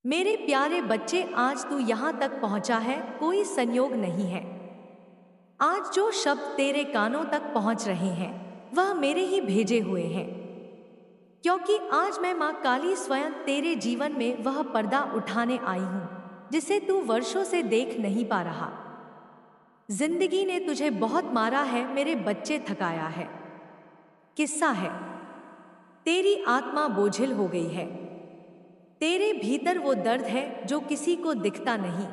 मेरे प्यारे बच्चे, आज तू यहाँ तक पहुँचा है, कोई संयोग नहीं है। आज जो शब्द तेरे कानों तक पहुँच रहे हैं वह मेरे ही भेजे हुए हैं, क्योंकि आज मैं माँ काली स्वयं तेरे जीवन में वह पर्दा उठाने आई हूँ जिसे तू वर्षों से देख नहीं पा रहा। जिंदगी ने तुझे बहुत मारा है मेरे बच्चे, थकाया है। किस्सा है, तेरी आत्मा बोझिल हो गई है। तेरे भीतर वो दर्द है जो किसी को दिखता नहीं,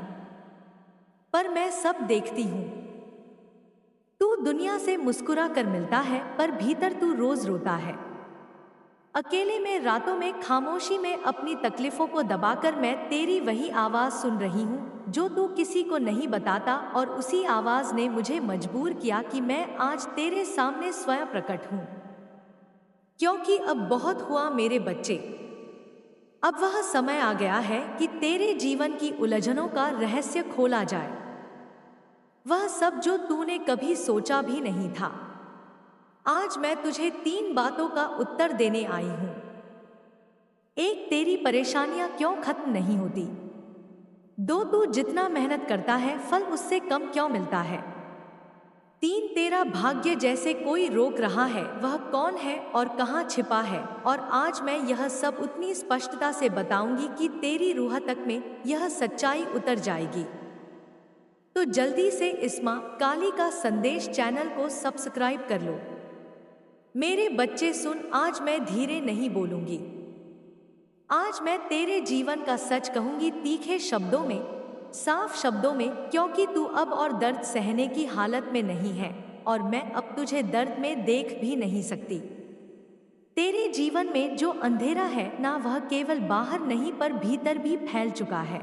पर मैं सब देखती हूँ। तू दुनिया से मुस्कुरा कर मिलता है, पर भीतर तू रोज रोता है। अकेले में, रातों में, खामोशी में अपनी तकलीफों को दबाकर मैं तेरी वही आवाज सुन रही हूँ जो तू किसी को नहीं बताता, और उसी आवाज ने मुझे मजबूर किया कि मैं आज तेरे सामने स्वयं प्रकट हूँ। क्योंकि अब बहुत हुआ मेरे बच्चे, अब वह समय आ गया है कि तेरे जीवन की उलझनों का रहस्य खोला जाए। वह सब जो तूने कभी सोचा भी नहीं था। आज मैं तुझे 3 बातों का उत्तर देने आई हूं। एक, तेरी परेशानियां क्यों खत्म नहीं होती। 2, तू जितना मेहनत करता है फल उससे कम क्यों मिलता है। 3, तेरा भाग्य जैसे कोई रोक रहा है, वह कौन है और कहाँ छिपा है। और आज मैं यह सब उतनी स्पष्टता से बताऊंगी कि तेरी रूह तक में यह सच्चाई उतर जाएगी। तो जल्दी से इस माँ काली का संदेश चैनल को सब्सक्राइब कर लो। मेरे बच्चे सुन, आज मैं धीरे नहीं बोलूंगी। आज मैं तेरे जीवन का सच कहूंगी, तीखे शब्दों में, साफ शब्दों में, क्योंकि तू अब और दर्द सहने की हालत में नहीं है, और मैं अब तुझे दर्द में देख भी नहीं सकती। तेरे जीवन में जो अंधेरा है ना, वह केवल बाहर नहीं पर भीतर भी फैल चुका है।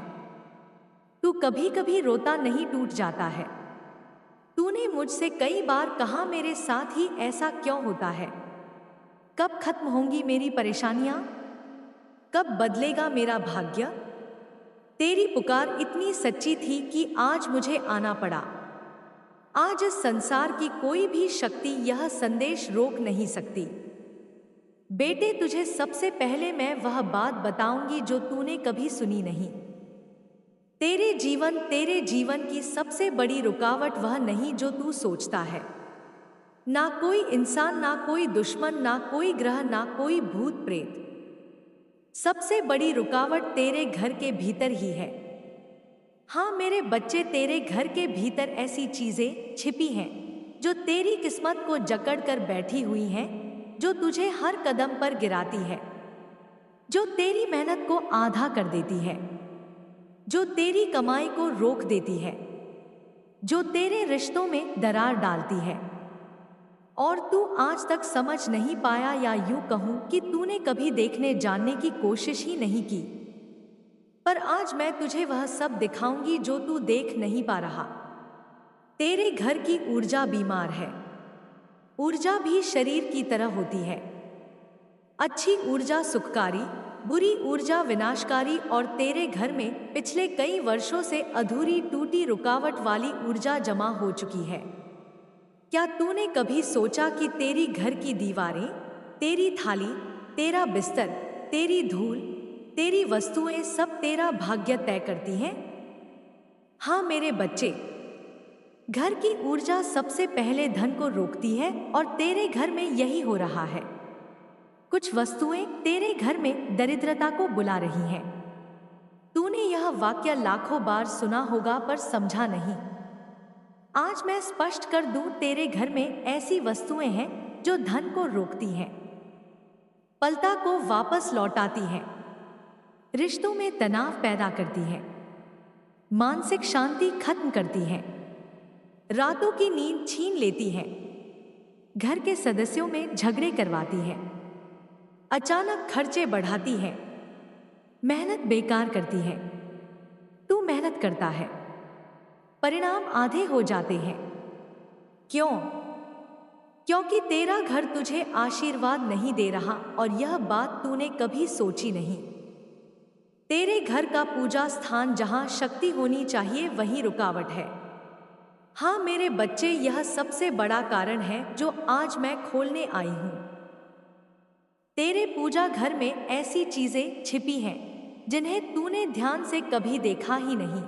तू कभी कभी रोता नहीं, टूट जाता है। तूने मुझसे कई बार कहा, मेरे साथ ही ऐसा क्यों होता है। कब खत्म होंगी मेरी परेशानियां, कब बदलेगा मेरा भाग्य। तेरी पुकार इतनी सच्ची थी कि आज मुझे आना पड़ा। आज इस संसार की कोई भी शक्ति यह संदेश रोक नहीं सकती। बेटे, तुझे सबसे पहले मैं वह बात बताऊंगी जो तूने कभी सुनी नहीं। तेरे जीवन की सबसे बड़ी रुकावट वह नहीं जो तू सोचता है। ना कोई इंसान, ना कोई दुश्मन, ना कोई ग्रह, ना कोई भूत प्रेत। सबसे बड़ी रुकावट तेरे घर के भीतर ही है। हाँ मेरे बच्चे, तेरे घर के भीतर ऐसी चीजें छिपी हैं जो तेरी किस्मत को जकड़ कर बैठी हुई हैं, जो तुझे हर कदम पर गिराती है, जो तेरी मेहनत को आधा कर देती है, जो तेरी कमाई को रोक देती है, जो तेरे रिश्तों में दरार डालती है। और तू आज तक समझ नहीं पाया, या यूं कहूं कि तूने कभी देखने जानने की कोशिश ही नहीं की। पर आज मैं तुझे वह सब दिखाऊंगी जो तू देख नहीं पा रहा। तेरे घर की ऊर्जा बीमार है। ऊर्जा भी शरीर की तरह होती है। अच्छी ऊर्जा सुखकारी, बुरी ऊर्जा विनाशकारी, और तेरे घर में पिछले कई वर्षों से अधूरी, टूटी, रुकावट वाली ऊर्जा जमा हो चुकी है। क्या तूने कभी सोचा कि तेरी घर की दीवारें, तेरी थाली, तेरा बिस्तर, तेरी धूल, तेरी वस्तुएं सब तेरा भाग्य तय करती हैं? हाँ मेरे बच्चे, घर की ऊर्जा सबसे पहले धन को रोकती है, और तेरे घर में यही हो रहा है। कुछ वस्तुएं तेरे घर में दरिद्रता को बुला रही हैं। तूने यह वाक्य लाखों बार सुना होगा पर समझा नहीं। आज मैं स्पष्ट कर दूं, तेरे घर में ऐसी वस्तुएं हैं जो धन को रोकती हैं, पलता को वापस लौटाती हैं, रिश्तों में तनाव पैदा करती हैं, मानसिक शांति खत्म करती हैं, रातों की नींद छीन लेती हैं, घर के सदस्यों में झगड़े करवाती हैं, अचानक खर्चे बढ़ाती हैं, मेहनत बेकार करती है। तू मेहनत करता है, परिणाम आधे हो जाते हैं। क्यों? क्योंकि तेरा घर तुझे आशीर्वाद नहीं दे रहा, और यह बात तूने कभी सोची नहीं। तेरे घर का पूजा स्थान जहां शक्ति होनी चाहिए वहीं रुकावट है। हाँ मेरे बच्चे, यह सबसे बड़ा कारण है जो आज मैं खोलने आई हूं। तेरे पूजा घर में ऐसी चीजें छिपी हैं जिन्हें तूने ध्यान से कभी देखा ही नहीं।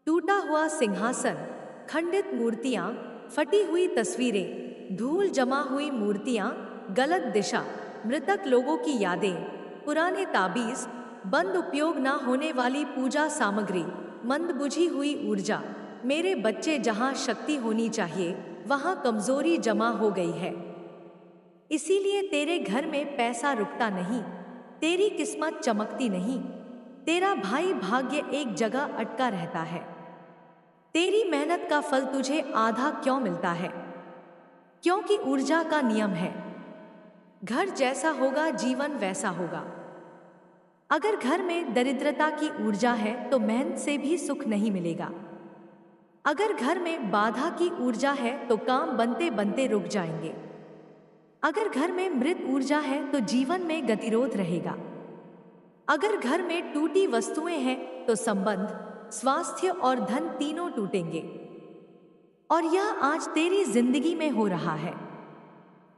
टूटा हुआ सिंहासन, खंडित मूर्तियां, फटी हुई तस्वीरें, धूल जमा हुई मूर्तियां, गलत दिशा, मृतक लोगों की यादें, पुराने ताबीज, बंद उपयोग ना होने वाली पूजा सामग्री, मंदबुझी हुई ऊर्जा। मेरे बच्चे, जहां शक्ति होनी चाहिए वहां कमजोरी जमा हो गई है। इसीलिए तेरे घर में पैसा रुकता नहीं, तेरी किस्मत चमकती नहीं, तेरा भाई भाग्य एक जगह अटका रहता है। तेरी मेहनत का फल तुझे आधा क्यों मिलता है? क्योंकि ऊर्जा का नियम है, घर जैसा होगा जीवन वैसा होगा। अगर घर में दरिद्रता की ऊर्जा है तो मेहनत से भी सुख नहीं मिलेगा। अगर घर में बाधा की ऊर्जा है तो काम बनते बनते रुक जाएंगे। अगर घर में मृत ऊर्जा है तो जीवन में गतिरोध रहेगा। अगर घर में टूटी वस्तुएं हैं तो संबंध, स्वास्थ्य और धन तीनों टूटेंगे। और यह आज तेरी जिंदगी में हो रहा है।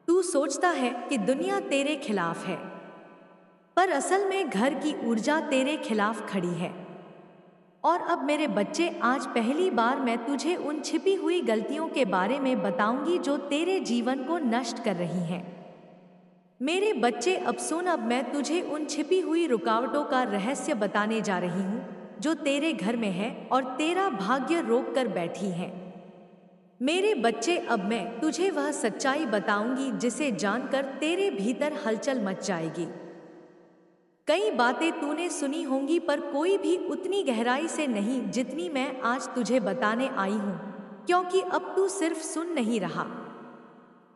तू सोचता है कि दुनिया तेरे खिलाफ है, पर असल में घर की ऊर्जा तेरे खिलाफ खड़ी है। और अब मेरे बच्चे, आज पहली बार मैं तुझे उन छिपी हुई गलतियों के बारे में बताऊंगी जो तेरे जीवन को नष्ट कर रही हैं। मेरे बच्चे, अब सुन, अब मैं तुझे उन छिपी हुई रुकावटों का रहस्य बताने जा रही हूँ जो तेरे घर में है और तेरा भाग्य रोक कर बैठी है। मेरे बच्चे, अब मैं तुझे वह सच्चाई बताऊंगी जिसे जानकर तेरे भीतर हलचल मच जाएगी। कई बातें तूने सुनी होंगी पर कोई भी उतनी गहराई से नहीं जितनी मैं आज तुझे बताने आई हूँ, क्योंकि अब तू सिर्फ सुन नहीं रहा,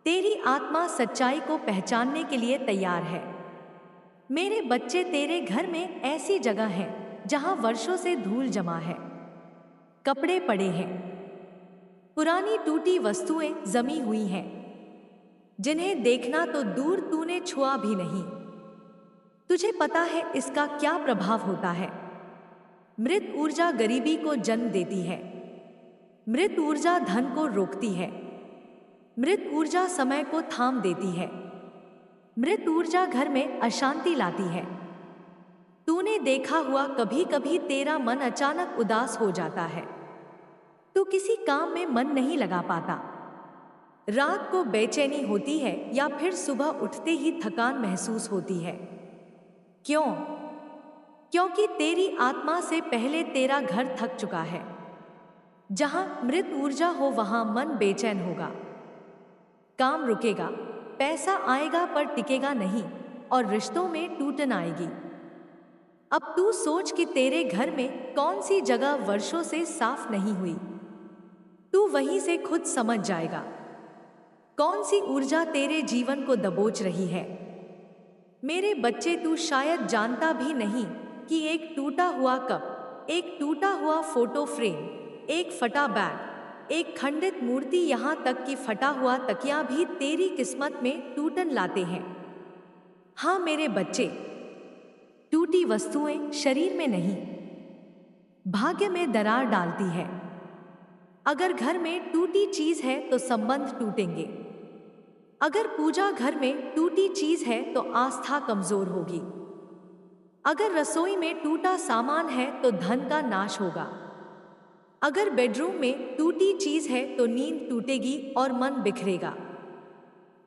तेरी आत्मा सच्चाई को पहचानने के लिए तैयार है। मेरे बच्चे, तेरे घर में ऐसी जगह है जहां वर्षों से धूल जमा है, कपड़े पड़े हैं, पुरानी टूटी वस्तुएं जमी हुई हैं, जिन्हें देखना तो दूर तूने छुआ भी नहीं। तुझे पता है इसका क्या प्रभाव होता है? मृत ऊर्जा गरीबी को जन्म देती है, मृत ऊर्जा धन को रोकती है, मृत ऊर्जा समय को थाम देती है, मृत ऊर्जा घर में अशांति लाती है। तूने देखा हुआ, कभी कभी तेरा मन अचानक उदास हो जाता है, तू किसी काम में मन नहीं लगा पाता, रात को बेचैनी होती है या फिर सुबह उठते ही थकान महसूस होती है। क्यों? क्योंकि तेरी आत्मा से पहले तेरा घर थक चुका है। जहां मृत ऊर्जा हो वहां मन बेचैन होगा, काम रुकेगा, पैसा आएगा पर टिकेगा नहीं और रिश्तों में टूटन आएगी। अब तू सोच कि तेरे घर में कौन सी जगह वर्षों से साफ नहीं हुई। तू वहीं से खुद समझ जाएगा कौन सी ऊर्जा तेरे जीवन को दबोच रही है। मेरे बच्चे, तू शायद जानता भी नहीं कि एक टूटा हुआ कप, एक टूटा हुआ फोटो फ्रेम, एक फटा बैग, एक खंडित मूर्ति, यहाँ तक कि फटा हुआ तकिया भी तेरी किस्मत में टूटन लाते हैं। हाँ मेरे बच्चे, टूटी वस्तुएं शरीर में नहीं, भाग्य में दरार डालती है। अगर घर में टूटी चीज है तो संबंध टूटेंगे। अगर पूजा घर में टूटी चीज है तो आस्था कमजोर होगी। अगर रसोई में टूटा सामान है तो धन का नाश होगा। अगर बेडरूम में टूटी चीज है तो नींद टूटेगी और मन बिखरेगा।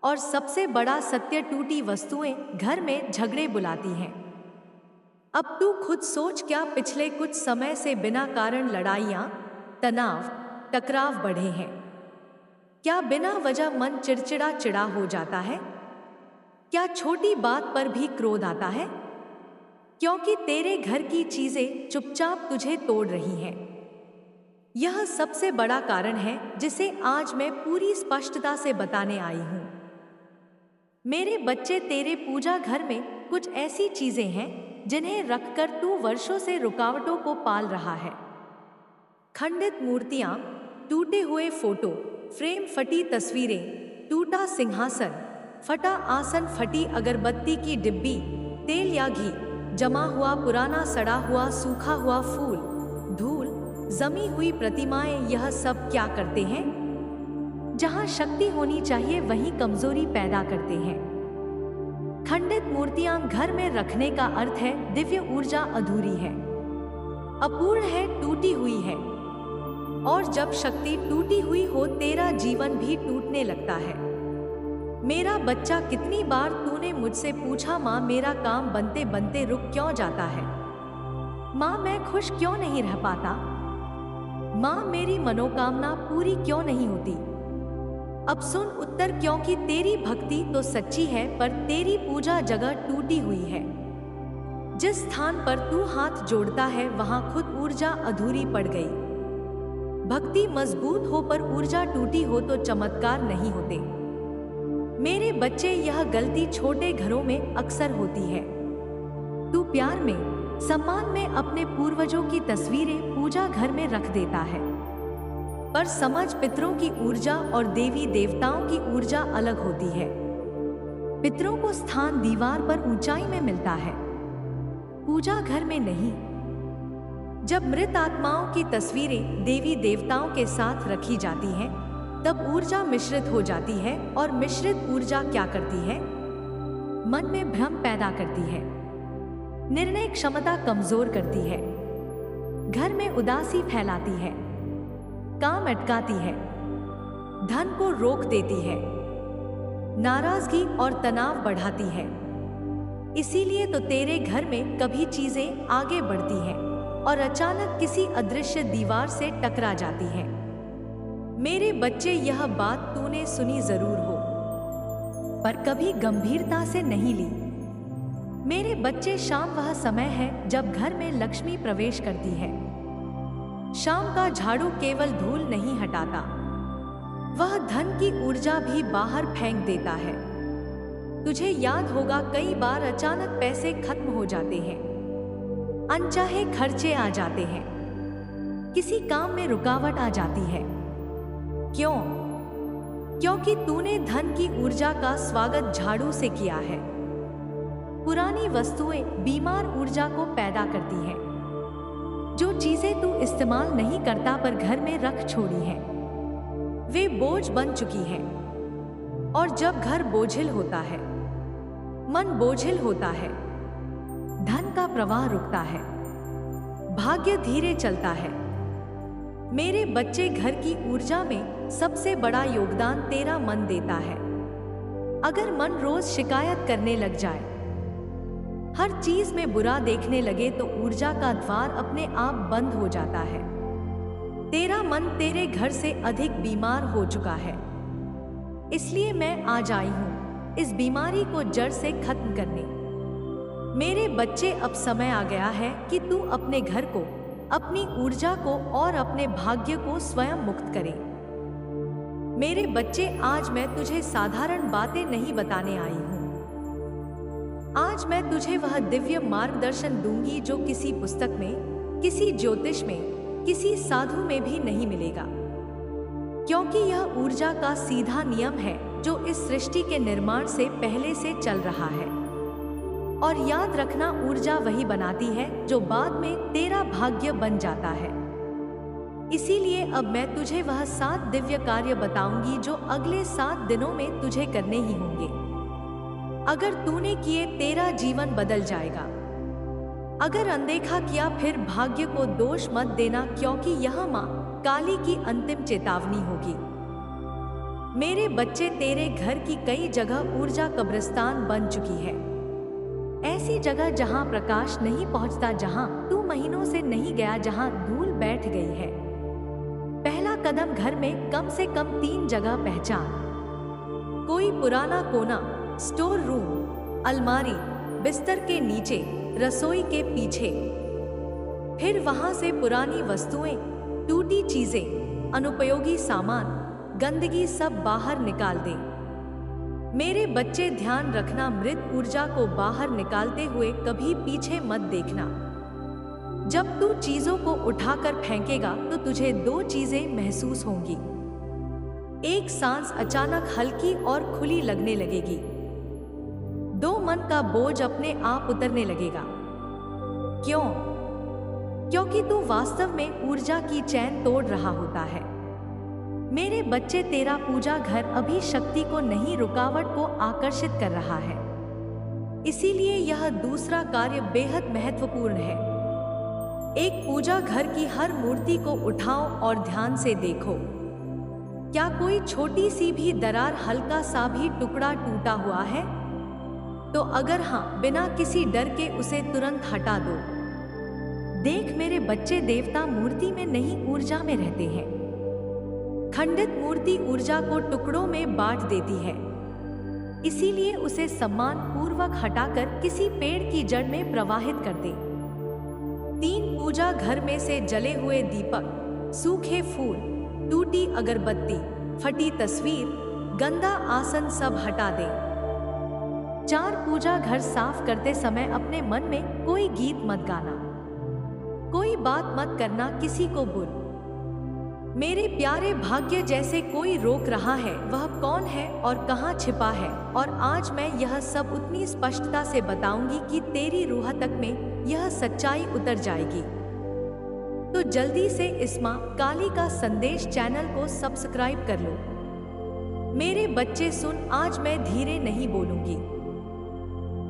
और सबसे बड़ा सत्य, टूटी वस्तुएं घर में झगड़े बुलाती हैं। अब तू खुद सोच, क्या पिछले कुछ समय से बिना कारण लड़ाइयां, तनाव, टकराव बढ़े हैं? क्या बिना वजह मन चिड़चिड़ा चिड़ा हो जाता है? क्या छोटी बात पर भी क्रोध आता है? क्योंकि तेरे घर की चीजें चुपचाप तुझे तोड़ रही हैं। यह सबसे बड़ा कारण है जिसे आज मैं पूरी स्पष्टता से बताने आई हूं। मेरे बच्चे, तेरे पूजा घर में कुछ ऐसी चीजें हैं जिन्हें रखकर तू वर्षों से रुकावटों को पाल रहा है। खंडित मूर्तियां, टूटे हुए फोटो फ्रेम, फटी तस्वीरें, टूटा सिंहासन, फटा आसन, फटी अगरबत्ती की डिब्बी, तेल या घी, जमा हुआ पुराना सड़ा हुआ सूखा हुआ फूल, धूल, जमी हुई प्रतिमाएं, यह सब क्या करते हैं? जहां शक्ति होनी चाहिए वहीं कमजोरी पैदा करते हैं। खंडित मूर्तियां घर में रखने का अर्थ है दिव्य ऊर्जा अधूरी है, अपूर्ण है, टूटी हुई है। और जब शक्ति टूटी हुई हो तेरा जीवन भी टूटने लगता है। मेरा बच्चा, कितनी बार तूने मुझसे पूछा, माँ मेरा काम बनते बनते रुक क्यों जाता है? माँ मैं खुश क्यों नहीं रह पाता? माँ मेरी मनोकामना पूरी क्यों नहीं होती? अब सुन उत्तर, क्योंकि तेरी भक्ति तो सच्ची है पर तेरी पूजा जगह टूटी हुई है। जिस स्थान पर तू हाथ जोड़ता है वहां खुद ऊर्जा अधूरी पड़ गई। भक्ति मजबूत हो पर ऊर्जा टूटी हो तो चमत्कार नहीं होते। मेरे बच्चे, यह गलती छोटे घरों में अक्सर होती है। तू प्यार में, सम्मान में अपने पूर्वजों की तस्वीरें पूजा घर में रख देता है, पर समझ, पितरों की ऊर्जा और देवी देवताओं की ऊर्जा अलग होती है। पितरों को स्थान दीवार पर ऊंचाई में मिलता है, पूजा घर में नहीं। जब मृत आत्माओं की तस्वीरें देवी देवताओं के साथ रखी जाती हैं, तब ऊर्जा मिश्रित हो जाती है, और मिश्रित ऊर्जा क्या करती है? मन में भ्रम पैदा करती है, निर्णय क्षमता कमजोर करती है, घर में उदासी फैलाती है, काम अटकाती है, धन को रोक देती है, नाराजगी और तनाव बढ़ाती है। इसीलिए तो तेरे घर में कभी चीजें आगे बढ़ती हैं और अचानक किसी अदृश्य दीवार से टकरा जाती हैं। मेरे बच्चे, यह बात तूने सुनी जरूर हो, पर कभी गंभीरता से नहीं ली। मेरे बच्चे, शाम वह समय है जब घर में लक्ष्मी प्रवेश करती है। शाम का झाड़ू केवल धूल नहीं हटाता, वह धन की ऊर्जा भी बाहर फेंक देता है। तुझे याद होगा, कई बार अचानक पैसे खत्म हो जाते हैं, अनचाहे खर्चे आ जाते हैं, किसी काम में रुकावट आ जाती है। क्यों? क्योंकि तूने धन की ऊर्जा का स्वागत झाड़ू से किया है। पुरानी वस्तुएं बीमार ऊर्जा को पैदा करती हैं। जो चीजें तू इस्तेमाल नहीं करता पर घर में रख छोड़ी हैं, वे बोझ बन चुकी हैं। और जब घर बोझिल होता है, मन बोझिल होता है, धन का प्रवाह रुकता है, भाग्य धीरे चलता है। मेरे बच्चे, घर की ऊर्जा में सबसे बड़ा योगदान तेरा मन देता है। अगर मन रोज शिकायत करने लग जाए, हर चीज में बुरा देखने लगे, तो ऊर्जा का द्वार अपने आप बंद हो जाता है। तेरा मन तेरे घर से अधिक बीमार हो चुका है। इसलिए मैं आज आई हूं इस बीमारी को जड़ से खत्म करने। मेरे बच्चे, अब समय आ गया है कि तू अपने घर को, अपनी ऊर्जा को और अपने भाग्य को स्वयं मुक्त करे। मेरे बच्चे, आज मैं तुझे साधारण बातें नहीं बताने आई हूं। आज मैं तुझे वह दिव्य मार्गदर्शन दूंगी जो किसी पुस्तक में, किसी ज्योतिष में, किसी साधु में भी नहीं मिलेगा। क्योंकि यह ऊर्जा का सीधा नियम है जो इस सृष्टि के निर्माण से पहले से चल रहा है। और याद रखना, ऊर्जा वही बनाती है जो बाद में तेरा भाग्य बन जाता है। इसीलिए अब मैं तुझे वह 7 दिव्य कार्य बताऊंगी जो अगले 7 दिनों में तुझे करने ही होंगे। अगर तूने किए, तेरा जीवन बदल जाएगा। अगर अनदेखा किया, फिर भाग्य को दोष मत देना, क्योंकि यह मां काली की अंतिम चेतावनी होगी। मेरे बच्चे, तेरे घर की कई जगह ऊर्जा कब्रिस्तान बन चुकी है। ऐसी जगह जहां प्रकाश नहीं पहुंचता, जहां तू महीनों से नहीं गया, जहां धूल बैठ गई है। पहला कदम घर में कम से कम 3 जगह पहचान। कोई पुराना कोना, स्टोर रूम, अलमारी, बिस्तर के नीचे, रसोई के पीछे। फिर वहां से पुरानी वस्तुएं, टूटी चीजें, अनुपयोगी सामान, गंदगी सब बाहर निकाल दे। मेरे बच्चे, ध्यान रखना, मृत ऊर्जा को बाहर निकालते हुए कभी पीछे मत देखना। जब तू चीजों को उठाकर फेंकेगा तो तुझे 2 चीजें महसूस होंगी। एक, सांस अचानक हल्की और खुली लगने लगेगी। 2, मन का बोझ अपने आप उतरने लगेगा। क्यों? क्योंकि तू वास्तव में ऊर्जा की चैन तोड़ रहा होता है। मेरे बच्चे, तेरा पूजा घर अभी शक्ति को नहीं, रुकावट को आकर्षित कर रहा है। इसीलिए यह दूसरा कार्य बेहद महत्वपूर्ण है। एक पूजा घर की हर मूर्ति को उठाओ और ध्यान से देखो। क्या कोई छोटी सी भी दरार, हल्का सा भी टुकड़ा टूटा हुआ है? तो अगर हाँ, बिना किसी डर के उसे तुरंत हटा दो। देख मेरे बच्चे, देवता मूर्ति में नहीं, ऊर्जा में रहते हैं। खंडित मूर्ति ऊर्जा को टुकड़ों में बांट देती है। इसीलिए उसे सम्मान पूर्वक हटाकर किसी पेड़ की जड़ में प्रवाहित कर दे। 3 पूजा घर में से जले हुए दीपक, सूखे फूल, टूटी अगरबत्ती, फटी तस्वीर, गंदा आसन सब हटा दे। 4 पूजा घर साफ करते समय अपने मन में कोई गीत मत गाना, कोई बात मत करना किसी को बोल। मेरे प्यारे, भाग्य जैसे कोई रोक रहा है, वह कौन है और कहाँ छिपा है, और आज मैं यह सब उतनी स्पष्टता से बताऊंगी कि तेरी रूह तक में यह सच्चाई उतर जाएगी। तो जल्दी से इस माँ काली का संदेश चैनल को सब्सक्राइब कर लो। मेरे बच्चे सुन, आज मैं धीरे नहीं बोलूंगी।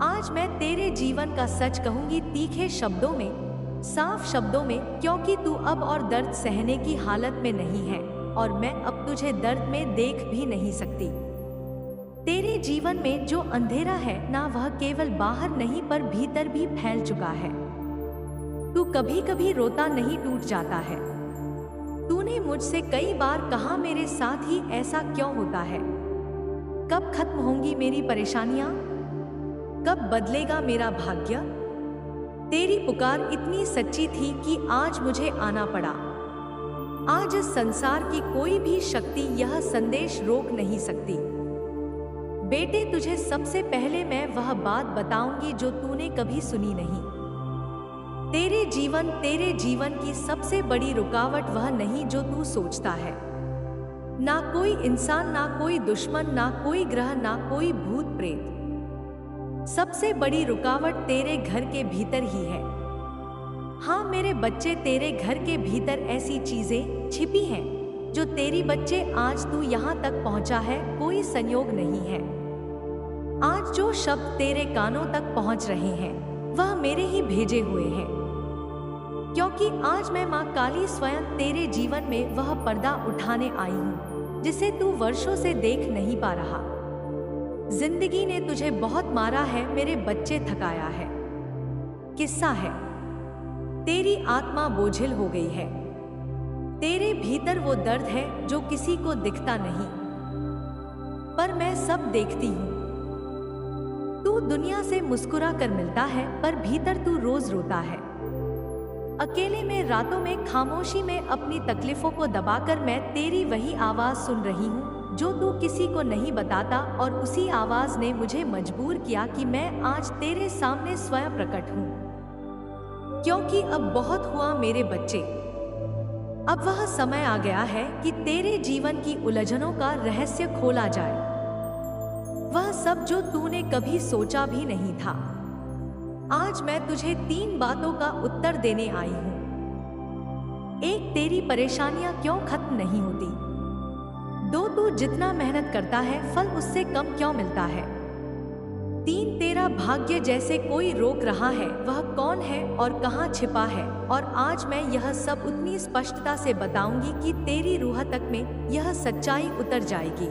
आज मैं तेरे जीवन का सच कहूंगी, तीखे शब्दों में, साफ शब्दों में, क्योंकि तू अब और दर्द सहने की हालत में नहीं है और मैं अब तुझे दर्द में देख भी नहीं सकती। तेरे जीवन में जो अंधेरा है ना, वह केवल बाहर नहीं पर भीतर भी फैल चुका है। तू कभी कभी रोता नहीं, टूट जाता है। तूने मुझसे कई बार कहा, मेरे साथ ही ऐसा क्यों होता है? कब खत्म होंगी मेरी परेशानियां? कब बदलेगा मेरा भाग्य? तेरी पुकार इतनी सच्ची थी कि आज मुझे आना पड़ा। आज इस संसार की कोई भी शक्ति यह संदेश रोक नहीं सकती। बेटे, तुझे सबसे पहले मैं वह बात बताऊंगी जो तूने कभी सुनी नहीं। तेरे जीवन की सबसे बड़ी रुकावट वह नहीं जो तू सोचता है। ना कोई इंसान, ना कोई दुश्मन, ना कोई ग्रह, ना कोई भूत प्रेत। सबसे बड़ी रुकावट तेरे घर के भीतर ही है। हाँ मेरे बच्चे, तेरे घर के भीतर ऐसी चीजें छिपी हैं जो तेरी बच्चे, आज तू यहाँ तक पहुँचा है, कोई संयोग नहीं है। आज जो शब्द तेरे कानों तक पहुँच रहे हैं वह मेरे ही भेजे हुए हैं, क्योंकि आज मैं माँ काली स्वयं तेरे जीवन में वह पर्दा उठाने आई हूँ जिसे तू वर्षों से देख नहीं पा रहा। जिंदगी ने तुझे बहुत मारा है मेरे बच्चे, थकाया है। किस्सा है, तेरी आत्मा बोझिल हो गई है। तेरे भीतर वो दर्द है जो किसी को दिखता नहीं, पर मैं सब देखती हूँ। तू दुनिया से मुस्कुरा कर मिलता है, पर भीतर तू रोज रोता है। अकेले में, रातों में, खामोशी में अपनी तकलीफों को दबाकर मैं तेरी वही आवाज सुन रही हूँ जो तू किसी को नहीं बताता, और उसी आवाज ने मुझे मजबूर किया कि मैं आज तेरे सामने स्वयं प्रकट हूँ। क्योंकि अब बहुत हुआ मेरे बच्चे, अब वह समय आ गया है कि तेरे जीवन की उलझनों का रहस्य खोला जाए। वह सब जो तूने कभी सोचा भी नहीं था। आज मैं तुझे 3 बातों का उत्तर देने आई हूँ। 1, तेरी परेशानियां क्यों खत्म नहीं होती? 2, तू जितना मेहनत करता है फल उससे कम क्यों मिलता है? 3, तेरा भाग्य जैसे कोई रोक रहा है, वह कौन है और कहाँ छिपा है, और आज मैं यह सब उतनी स्पष्टता से बताऊंगी कि तेरी रूह तक में यह सच्चाई उतर जाएगी।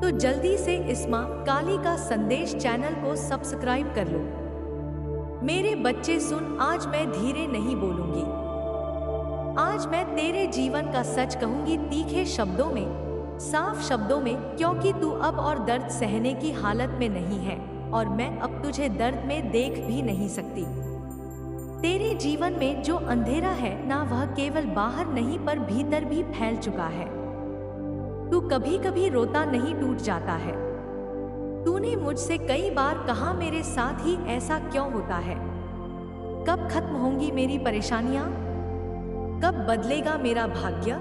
तो जल्दी से इस माँ काली का संदेश चैनल को सब्सक्राइब कर लो। मेरे बच्चे सुन, आज मैं धीरे नहीं बोलूंगी। आज मैं तेरे जीवन का सच कहूंगी, तीखे शब्दों में, साफ शब्दों में, क्योंकि तू अब और दर्द सहने की हालत में नहीं है और मैं अब तुझे दर्द में देख भी नहीं सकती। तेरे जीवन में जो अंधेरा है ना, वह केवल बाहर नहीं पर भीतर भी फैल चुका है। तू कभी कभी रोता नहीं, टूट जाता है। तूने मुझसे कई बार कहा, मेरे साथ ही ऐसा क्यों होता है? कब खत्म होंगी मेरी परेशानियां? कब बदलेगा मेरा भाग्य?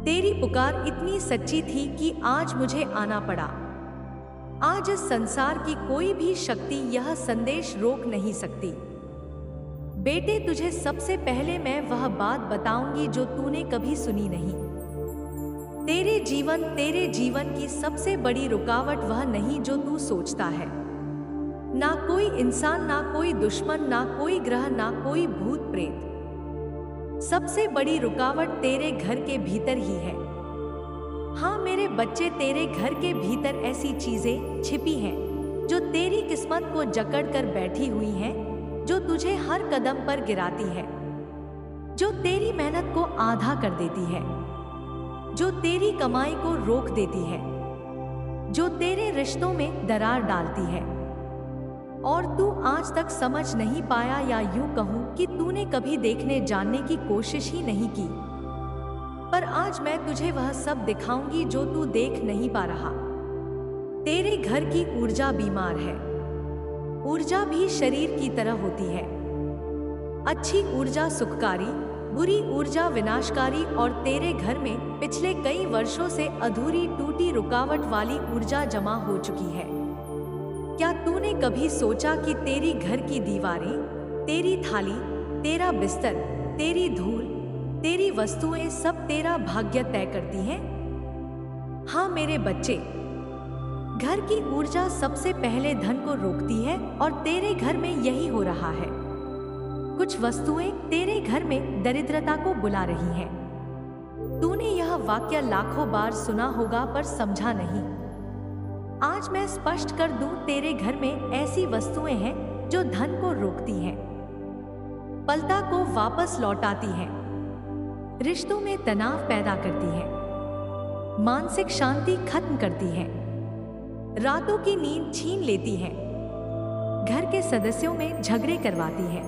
तेरी पुकार इतनी सच्ची थी कि आज मुझे आना पड़ा। आज इस संसार की कोई भी शक्ति यह संदेश रोक नहीं सकती। बेटे, तुझे सबसे पहले मैं वह बात बताऊंगी जो तूने कभी सुनी नहीं। तेरे जीवन की सबसे बड़ी रुकावट वह नहीं जो तू सोचता है। ना कोई इंसान, ना कोई दुश्मन, ना कोई ग्रह, ना कोई भूत प्रेत। सबसे बड़ी रुकावट तेरे घर के भीतर ही है। हाँ मेरे बच्चे, तेरे घर के भीतर ऐसी चीजें छिपी हैं जो तेरी किस्मत को जकड़ कर बैठी हुई हैं, जो तुझे हर कदम पर गिराती है, जो तेरी मेहनत को आधा कर देती है, जो तेरी कमाई को रोक देती है, जो तेरे रिश्तों में दरार डालती है। और तू आज तक समझ नहीं पाया, या यूं कहूं कि तूने कभी देखने जानने की कोशिश ही नहीं की। पर आज मैं तुझे वह सब दिखाऊंगी जो तू देख नहीं पा रहा। तेरे घर की ऊर्जा बीमार है। ऊर्जा भी शरीर की तरह होती है। अच्छी ऊर्जा सुखकारी, बुरी ऊर्जा विनाशकारी, और तेरे घर में पिछले कई वर्षों से अधूरी, टूटी, रुकावट वाली ऊर्जा जमा हो चुकी है। क्या तूने कभी सोचा कि तेरी घर की दीवारें, तेरी थाली, तेरा बिस्तर, तेरी धूल, तेरी वस्तुएं सब तेरा भाग्य तय करती हैं? हाँ मेरे बच्चे, घर की ऊर्जा सबसे पहले धन को रोकती है, और तेरे घर में यही हो रहा है। कुछ वस्तुएं तेरे घर में दरिद्रता को बुला रही हैं। तूने यह वाक्य लाखों बार सुना होगा पर समझा नहीं। आज मैं स्पष्ट कर दूं, तेरे घर में ऐसी वस्तुएं हैं जो धन को रोकती हैं, पलता को वापस लौटाती हैं, रिश्तों में तनाव पैदा करती हैं, मानसिक शांति खत्म करती हैं, रातों की नींद छीन लेती हैं, घर के सदस्यों में झगड़े करवाती हैं,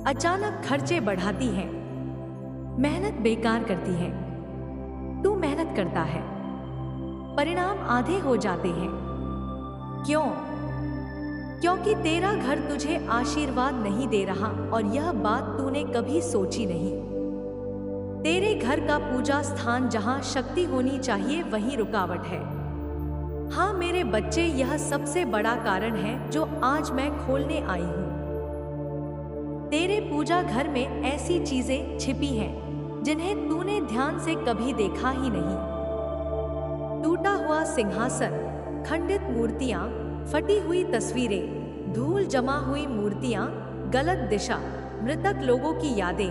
अचानक खर्चे बढ़ाती हैं, मेहनत बेकार करती हैं। तू मेहनत करता है, परिणाम आधे हो जाते हैं। क्यों? क्योंकि तेरा घर तुझे आशीर्वाद नहीं दे रहा, और यह बात तूने कभी सोची नहीं। तेरे घर का पूजा स्थान जहां शक्ति होनी चाहिए वहीं रुकावट है। हाँ मेरे बच्चे, यह सबसे बड़ा कारण है जो आज मैं खोलने आई हूं। तेरे पूजा घर में ऐसी चीजें छिपी हैं जिन्हें तूने ध्यान से कभी देखा ही नहीं। टूटा हुआ सिंहासन, खंडित मूर्तियां, फटी हुई तस्वीरें, धूल जमा हुई मूर्तियां, गलत दिशा, मृतक लोगों की यादें,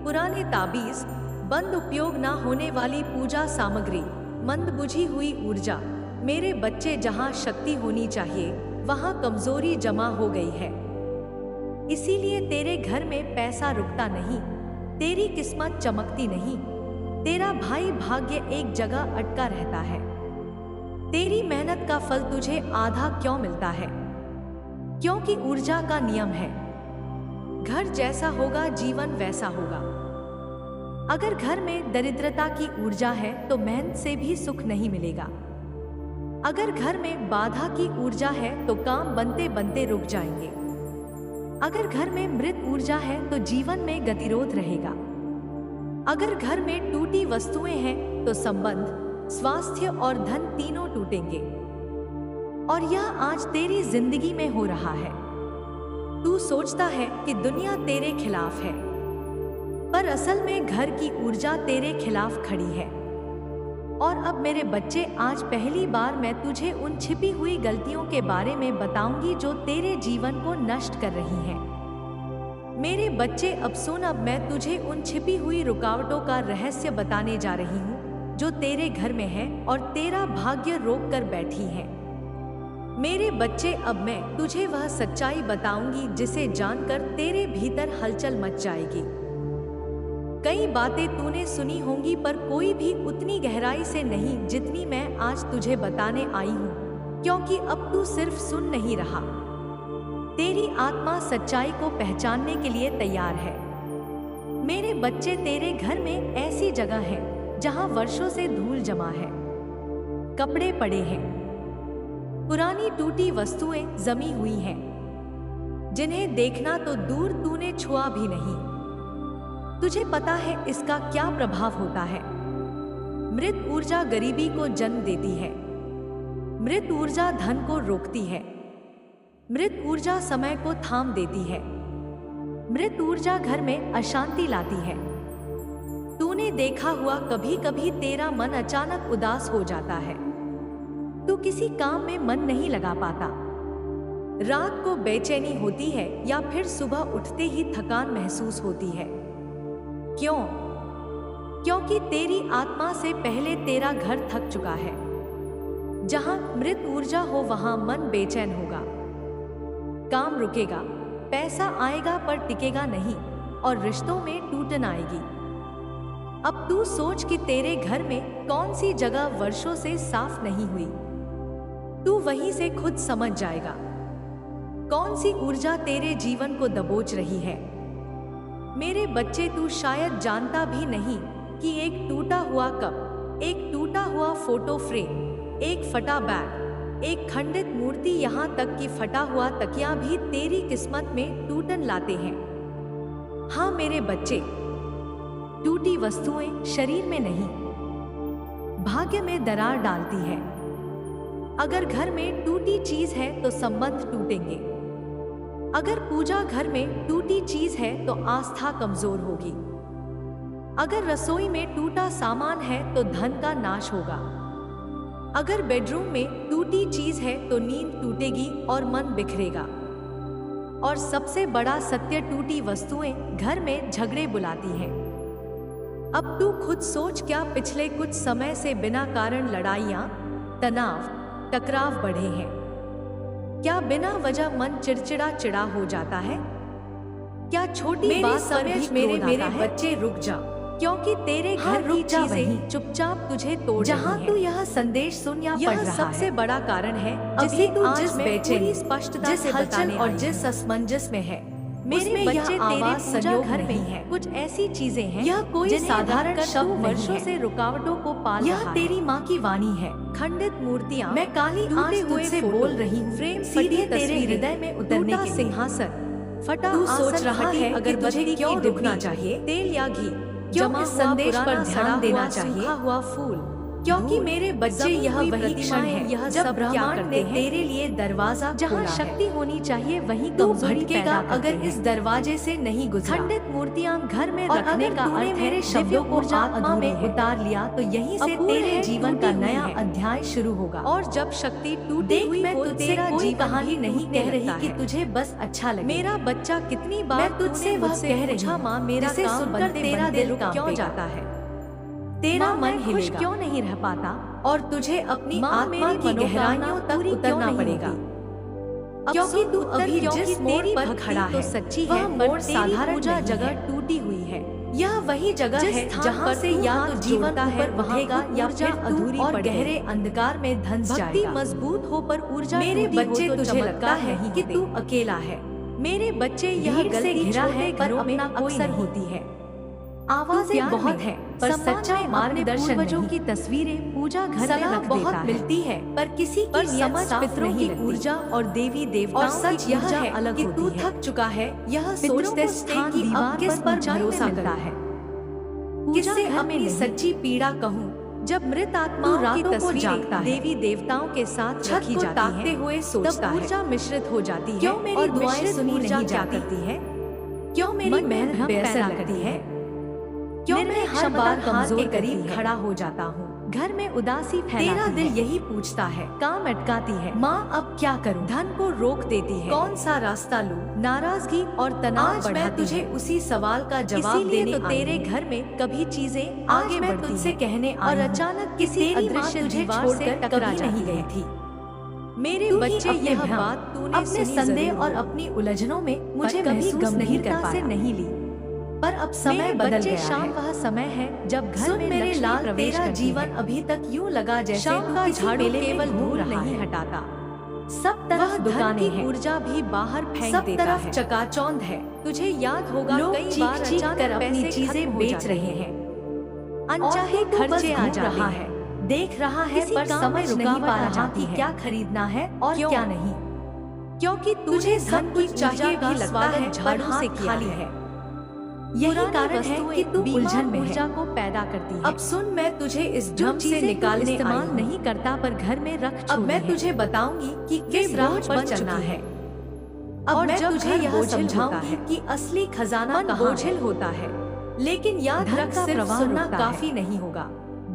पुराने ताबीज, बंद उपयोग ना होने वाली पूजा सामग्री, मंदबुझी हुई ऊर्जा। मेरे बच्चे, जहां शक्ति होनी चाहिए वहां कमजोरी जमा हो गई है। इसीलिए तेरे घर में पैसा रुकता नहीं, तेरी किस्मत चमकती नहीं, तेरा भाई भाग्य एक जगह अटका रहता है। तेरी मेहनत का फल तुझे आधा क्यों मिलता है? क्योंकि ऊर्जा का नियम है, घर जैसा होगा जीवन वैसा होगा। अगर घर में दरिद्रता की ऊर्जा है तो मेहनत से भी सुख नहीं मिलेगा। अगर घर में बाधा की ऊर्जा है तो काम बनते बनते रुक जाएंगे। अगर घर में मृत ऊर्जा है तो जीवन में गतिरोध रहेगा। अगर घर में टूटी वस्तुएं हैं तो संबंध, स्वास्थ्य और धन तीनों टूटेंगे। और यह आज तेरी जिंदगी में हो रहा है। तू सोचता है कि दुनिया तेरे खिलाफ है, पर असल में घर की ऊर्जा तेरे खिलाफ खड़ी है। और अब मेरे बच्चे, आज पहली बार मैं तुझे उन छिपी हुई गलतियों के बारे में बताऊंगी जो तेरे जीवन को नष्ट कर रही हैं। मेरे बच्चे अब सुन, अब मैं तुझे उन छिपी हुई रुकावटों का रहस्य बताने जा रही हूँ जो तेरे घर में है और तेरा भाग्य रोक कर बैठी है। मेरे बच्चे, अब मैं तुझे वह सच्चाई बताऊंगी जिसे जानकर तेरे भीतर हलचल मच जाएगी। कई बातें तूने सुनी होंगी पर कोई भी उतनी गहराई से नहीं जितनी मैं आज तुझे बताने आई हूँ, क्योंकि अब तू सिर्फ सुन नहीं रहा, तेरी आत्मा सच्चाई को पहचानने के लिए तैयार है। मेरे बच्चे, तेरे घर में ऐसी जगह है जहां वर्षों से धूल जमा है, कपड़े पड़े हैं, पुरानी टूटी वस्तुएं जमी हुई हैं, जिन्हें देखना तो दूर तूने छुआ भी नहीं। तुझे पता है इसका क्या प्रभाव होता है? मृत ऊर्जा गरीबी को जन्म देती है, मृत ऊर्जा धन को रोकती है, मृत ऊर्जा समय को थाम देती है, मृत ऊर्जा घर में अशांति लाती है। तूने देखा हुआ, कभी कभी तेरा मन अचानक उदास हो जाता है, तू किसी काम में मन नहीं लगा पाता, रात को बेचैनी होती है या फिर सुबह उठते ही थकान महसूस होती है? क्यों? क्योंकि तेरी आत्मा से पहले तेरा घर थक चुका है। जहां मृत ऊर्जा हो वहां मन बेचैन होगा। काम रुकेगा, पैसा आएगा पर टिकेगा नहीं और रिश्तों में टूटन आएगी। अब तू सोच कि तेरे घर में कौन सी जगह वर्षों से साफ नहीं हुई। तू वहीं से खुद समझ जाएगा कौन सी ऊर्जा तेरे जीवन को दबोच रही है। मेरे बच्चे, तू शायद जानता भी नहीं कि एक टूटा हुआ कप, एक टूटा हुआ फोटो फ्रेम, एक फटा बैग, एक खंडित मूर्ति, यहाँ तक कि फटा हुआ तकिया भी तेरी किस्मत में टूटन लाते हैं। हाँ मेरे बच्चे, टूटी वस्तुएं शरीर में नहीं, भाग्य में दरार डालती है। अगर घर में टूटी चीज है तो संबंध टूटेंगे। अगर पूजा घर में टूटी चीज है तो आस्था कमजोर होगी। अगर रसोई में टूटा सामान है तो धन का नाश होगा। अगर बेडरूम में टूटी चीज है तो नींद टूटेगी और मन बिखरेगा। और सबसे बड़ा सत्य, टूटी वस्तुएं घर में झगड़े बुलाती हैं। अब तू खुद सोच, क्या पिछले कुछ समय से बिना कारण लड़ाइयां, तनाव, टकराव बढ़े हैं? क्या बिना वजह मन चिड़चिड़ा चिड़ा हो जाता है? क्या छोटी बात पर भी मेरे बच्चे रुक जा, क्योंकि तेरे घर की चीजें चुपचाप तुझे तोड़ जहाँ तू यह संदेश सुन या पढ़ रहा है, सबसे बड़ा कारण है जिसे तू जिस बेचैनी, स्पष्टता से बताने और जिस असमंजस में है। मेरे बच्चे, तेरे संयोग घर में है कुछ ऐसी चीजें हैं, यह कोई साधारण शब्द वर्षों से रुकावटों को पाल रहा है। यह तेरी माँ की वाणी है। खंडित मूर्तियाँ, मैं काली आंच तुझसे बोल रही हूँ, फ्रेम सीधे तेरे हृदय में उतरने के सिंहासन, फटा तू सोच रहा है अगर तुझे क्यों रुकना चाहिए, तेल या घी, क्यों इस संदेश पर ध्यान देना चाहिए, सूखा हुआ फूल, क्योंकि मेरे बच्चे यह वही क्षण है यह जब ब्रह्मांड ने तेरे लिए दरवाजा जहाँ शक्ति होनी चाहिए वहीं तू भटकेगा अगर इस दरवाजे से नहीं गुजरा। खंडित मूर्तियां घर में रखने का अर्थ है मेरे शब्दों को आत्मा में उतार लिया तो यहीं से तेरे जीवन का नया अध्याय शुरू होगा। और जब शक्ति टूटी हुई हो, तेरा कोई कहानी नहीं कह रही कि तुझे बस अच्छा लगे। मेरा बच्चा, कितनी बार तुझसे वह कह रही, माँ मेरा काम बनते तेरा दिल क्यों जाता है, तेरा मन खुश क्यों नहीं रह पाता और तुझे अपनी आत्मा की गहराइयों तक उतरना पड़ेगा, क्योंकि तू अभी जिस मोड़ पर खड़ा है सच्ची है, मोड़ साधारण जगह टूटी हुई है। यह वही जगह है जहाँ से या तो जीवन पर बहेगा या फिर अधूरी और गहरे अंधकार में धंस जाएगा। भक्ति मजबूत हो पर ऊर्जा, मेरे बच्चे तुझे लगता है कि तू अकेला है। मेरे बच्चे, यह गली घिरा है घरों में अक्सर होती है, आवाजें बहुत है पर सच्चा मार्गदर्शन पूर्वजों की तस्वीरें पूजा घर में रख बहुत मिलती है पर किसी की समझ पितरों की ऊर्जा और देवी देवताओं और सच यह है अलग कि तू थक चुका है यह सोचते कि अब किस पर भरोसा करता है, किससे अपनी सच्ची पीड़ा कहूँ। जब मृत आत्माओं की तस्वीरें देवी देवताओं के साथ रखी जाती हैं, हुए सोचता है, ऊर्जा मिश्रित हो जाती है। क्यों मेरी दुआएं सुनी नहीं जाती है, क्यों मेरी मेहनत बेअसर लगती है, क्यों मैं हर बार कमजोर के करीब खड़ा हो जाता हूँ। घर में उदासी फैलाती है, तेरा दिल यही पूछता है, काम अटकाती है, माँ अब क्या करूँ, धन को रोक देती है, कौन सा रास्ता लूँ, नाराजगी और तनाव बढ़ाती है। मैं तुझे उसी सवाल का जवाब देने तो तेरे घर में कभी चीजें आगे मैं तुझसे कहने और अचानक किसी अदृश्य दीवार से टकरा नहीं गई थी। मेरे बच्चे, यह बात तूने अपने संदेह और अपनी उलझनों में मुझे कभी गंभीरता से नहीं ली, पर अब समय बदल गया है। शाम वह समय है जब घर में मेरे लाल तेरा जीवन अभी तक यूं लगा जैसे शाम का झाड़ू केवल धूल नहीं हटाता। सब तरफ दुकानें हैं, ऊर्जा भी बाहर फेंक देता है, सब तरफ चकाचौंध है। तुझे याद होगा कई बार अचानक अपनी चीजें बेच रहे हैं, अनचाहे खर्चे आ रहा है, देख रहा है पर समझ नहीं पा रहा कि क्या खरीदना है और क्या नहीं, क्योंकि तुझे धन कुछ चाहिए भी लगता है झाड़ू से खाली है। यही कारण है कि तू उलझन में ऊर्जा को पैदा करती है। अब सुन, मैं तुझे इस भ्रम से निकालने इस्तेमाल नहीं करता पर घर में रख अब मैं तुझे बताऊंगी कि किस राह पर चलना है। अब मैं तुझे यह समझाऊंगी कि असली खजाना कहाँ बोझिल होता है, लेकिन याद रख सिर्फ सुनना काफी नहीं होगा,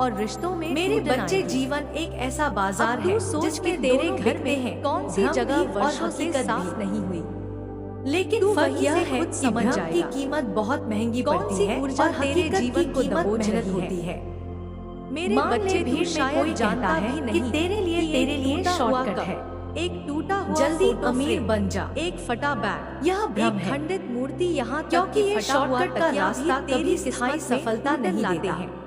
और रिश्तों में मेरे टूटन बच्चे आएगी। जीवन एक ऐसा बाजार अब तू है सोच जिसमें के तेरे दोनों घर बिकते में हैं, कौन सी भ्रम जगह भी और वर्षों से हकीकत साफ भी। नहीं हुई। लेकिन तू फर्क वहीं यह से है खुद कि समझ भ्रम की जाएगा। कीमत बहुत महंगी कौन पड़ती सी है ऊर्जा और तेरे हकीकत की जीवन को कीमत दबोच मेहनत रही है। होती है। मेरे मान ले बच्चे भीड़ तू में शायद कोई जानता कहता भी है नहीं कि तेरे लिए कि एक टूटा हुआ शॉर्टकट कप, है, एक टूटा हुआ जल्दी फोटो अमीर फ्रेम, बन जा। एक फटा बैग, यह भ्रम एक है, खंडित मूर्ति, यहाँ तक क्योंकि कि ये फटा हुआ शॉर्टकट का तकिया भी रास्ता तेरी कभी किस्मत स्थायी में सफलता टूटन नहीं लाते देता। हैं।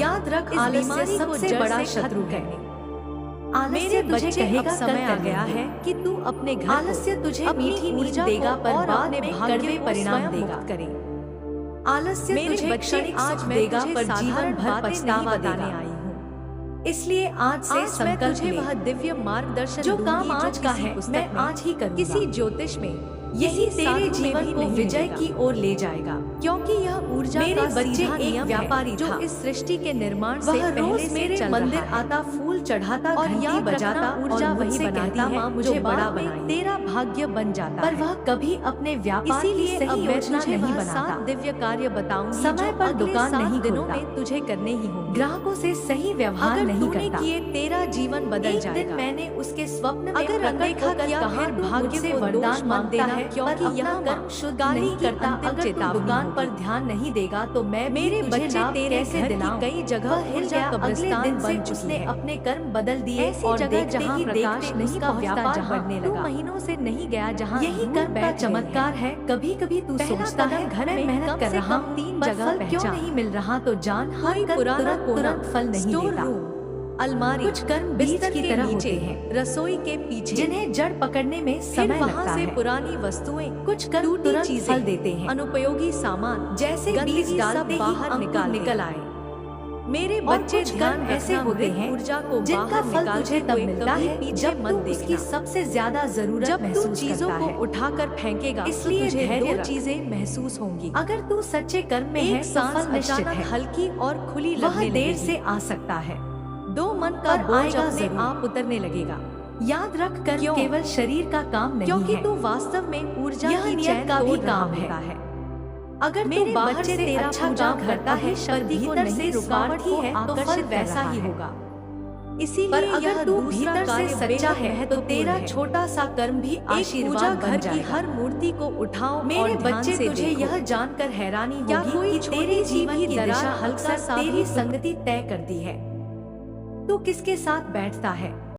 याद रख, इस आलस्य बीमारी को सबसे जड़ बड़ा से शत्रु खत्म है। करने। मेरे बच्चे, कहेगा अब समय कर आ गया लेंगे। है कि तू अपने घर आलस्य को तुझे अपनी मीठी नींद ऊर्जा देगा, को पर और बाद अपने में भाग्य कड़वे को परिणाम स्वयं देगा। मुक्त करे। आलस्य मेरे तुझे बच्चे, क्षणिक आज सुख मैं देगा, तुझे पर साधारण जीवन भर बातें नहीं पछतावा बताने देगा। आई हूँ। इसलिए आज से आज मैं संकल्प तुझे ले, वह दिव्य मार्गदर्शन जो दूंगी काम जो आज का किसी है पुस्तक मैं में, आज ही करूंगा। किसी ज्योतिष में यही तेरे साधु में जीवन भी को नहीं विजय मिलेगा। की ओर ले जाएगा। क्योंकि यह ऊर्जा मेरे का बच्चे सीधा एक नियम है, व्यापारी जो था। इस सृष्टि के निर्माण से वह पहले रोज से मेरे चल मंदिर रहा है। आता, फूल चढ़ाता, और घंटी याद बजाता रखना, ऊर्जा और वही मुझसे बनाती कहता, है माँ जो मुझे बड़ा बाद में बनाइए। तेरा भाग्य बन जाता पर है। वह कभी अपने व्यापार की इसीलिए अब सही मैं योजना तुझे नहीं वह बनाता। 7 दिव्य कार्य बताऊंगी समय जो पर अगले दुकान 7 नहीं दिनों खोलता। में तुझे करने ही होंगे। ग्राहकों से सही व्यवहार अगर नहीं तूने करता। किए तेरा जीवन बदल एक जाएगा। दिन मैंने उसके स्वप्न में अगर प्रकट अनदेखा होकर किया, कहा, फिर तू भाग्य मुझसे को दोष वरदान मत मांगता देना, है, क्योंकि पर अपना यहाँ कर्म माँ शुद्ध काली नहीं की करता। अंतिम अगर तू चेतावनी दुकान पर होगी। ध्यान नहीं देगा तो मैं भी मेरे तुझे बच्चे लाभ तेरे कैसे घर की दिलाऊं? कई जगह वह हिल ऊर्जा गया। अगले कब्रिस्तान दिन से बन चुकी उसने है। अपने कर्म बदल दिए ऐसी और जगह देखते जहाँ ही प्रकाश देखते नहीं उसका पहुँचता, व्यापार जहाँ बढ़ने तू लगा। महीनों से नहीं गया, जहाँ यही धूल कर्म का बैठ गई चमत्कार है। कभी कभी तू पहला सोचता है कदम घर मैं में मेहनत कम कर से रहा कम हूँ, 3 पर जगह फल क्यों पहचान। नहीं मिल रहा? तो जान, हर कोई कर्म पुराना कोना, तुरंत फल नहीं स्टोर देता। रूम, अलमारी, कुछ कर्म बीज बिस्तर की के तरह नीचे, होते हैं, रसोई के पीछे, जिन्हें जड़ पकड़ने में फिर समय वहाँ लगता से है। पुरानी वस्तुएं, कुछ कर्म टूटी तुरंत चीजें, फल देते हैं। अनुपयोगी सामान, जैसे गंदगी बीज सब डालते ही बाहर अंकुर निकल आए। मेरे और बच्चे कुछ ध्यान कर्म ऐसे रखना, होते मृत हैं ऊर्जा को जिनका बाहर फल निकालते तुझे तब हुए मिलता कभी है पीछे जब मत तू उसकी देखना। सबसे ज्यादा जरूरत जब तू महसूस चीजों करता को है। उठाकर फेंकेगा, इसलिए तो तुझे धैर्य 2 रख। चीजें महसूस होंगी। अगर तू सच्चे कर्म में है एक तो सांस फल निश्चित अचानक है। हल्की और खुली वह लगने देर लगेगी। से आ सकता है। 2 मन का पर बोझ आएगा अपने जरूर। आप उतरने लगेगा। याद रख, कर्म क्यों? केवल शरीर का काम नहीं क्योंकि है। तू वास्तव में ऊर्जा यह की नियत चैन का भी तोड़ रहा काम है। होता है। अगर तू मेरे बाहर बच्चे से तेरा अच्छा पूजा काम करता है, पर शक्ति को भीतर से नहीं, रुकावट रुकावट ही को है, तो फल आकर्षित कर वैसा रहा ही है। होगा। इसीलिए पर यह अगर तू दूसरा भीतर से कार्य सच्चा बेहद है तो महत्वपूर्ण तेरा है। छोटा सा कर्म भी एक पूजा आशीर्वाद घर बन की जाएगा। हर मूर्ति को उठाओ मेरे और ध्यान बच्चे, से तुझे देखो। यह जानकर हैरानी क्या होगी कोई कि छोटी तेरे सी जीवन भी की दरार दिशा अक्सर अक्सर साधु तेरी संगति तय करती है। तू किसके साथ बैठता है,